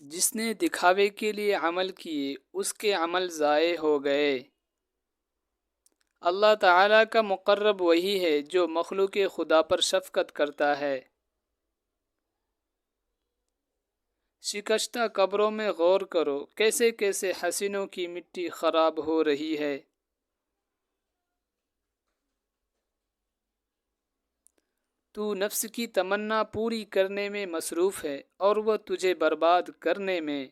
جس نے دکھاوے کے لیے عمل کیے اس کے عمل ضائع ہو گئے۔ اللہ تعالیٰ کا مقرب وہی ہے جو مخلوق خدا پر شفقت کرتا ہے۔ شکستہ قبروں میں غور کرو، کیسے کیسے حسینوں کی مٹی خراب ہو رہی ہے۔ تو نفس کی تمنا پوری کرنے میں مصروف ہے اور وہ تجھے برباد کرنے میں۔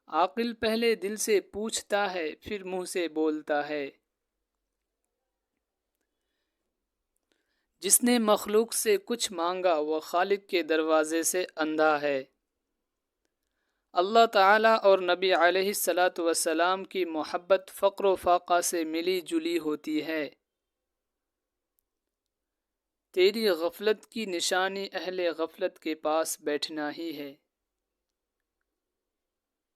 عاقل پہلے دل سے پوچھتا ہے پھر منہ سے بولتا ہے۔ جس نے مخلوق سے کچھ مانگا وہ خالق کے دروازے سے اندھا ہے۔ اللہ تعالیٰ اور نبی علیہ الصلاۃ والسلام کی محبت فقر و فاقہ سے ملی جلی ہوتی ہے۔ تیری غفلت کی نشانی اہل غفلت کے پاس بیٹھنا ہی ہے۔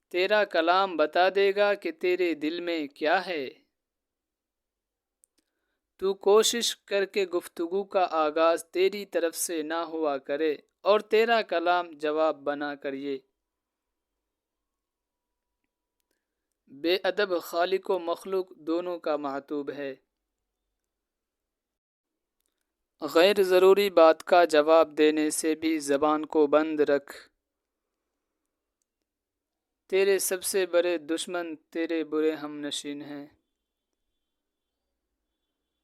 تیرا کلام بتا دے گا کہ تیرے دل میں کیا ہے۔ تو کوشش کر کے گفتگو کا آغاز تیری طرف سے نہ ہوا کرے اور تیرا کلام جواب بنا کریے۔ بے ادب خالق و مخلوق دونوں کا معتوب ہے۔ غیر ضروری بات کا جواب دینے سے بھی زبان کو بند رکھ۔ تیرے سب سے بڑے دشمن تیرے برے ہم نشین ہیں۔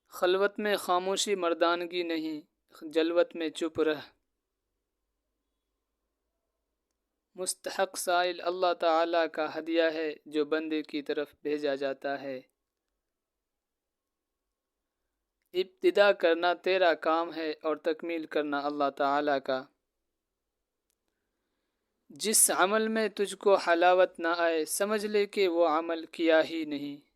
خلوت میں خاموشی مردانگی نہیں، جلوت میں چپ رہ۔ مستحق سائل اللہ تعالیٰ کا ہدیہ ہے جو بندے کی طرف بھیجا جاتا ہے۔ ابتدا کرنا تیرا کام ہے اور تکمیل کرنا اللہ تعالیٰ کا۔ جس عمل میں تجھ کو حلاوت نہ آئے سمجھ لے کہ وہ عمل کیا ہی نہیں۔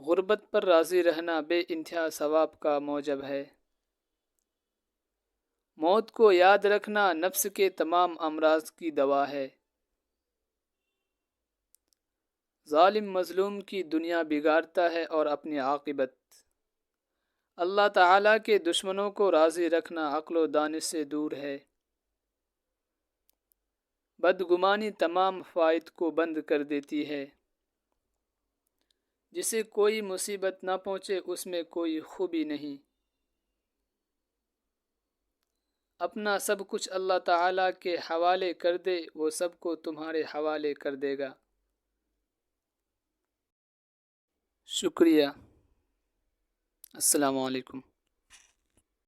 غربت پر راضی رہنا بے انتہا ثواب کا موجب ہے۔ موت کو یاد رکھنا نفس کے تمام امراض کی دوا ہے۔ ظالم مظلوم کی دنیا بگاڑتا ہے اور اپنی عاقبت۔ اللہ تعالیٰ کے دشمنوں کو راضی رکھنا عقل و دانش سے دور ہے۔ بدگمانی تمام فوائد کو بند کر دیتی ہے۔ جسے کوئی مصیبت نہ پہنچے اس میں کوئی خوبی نہیں۔ اپنا سب کچھ اللہ تعالیٰ کے حوالے کر دے، وہ سب کو تمہارے حوالے کر دے گا۔ شکریہ۔ السلام علیکم۔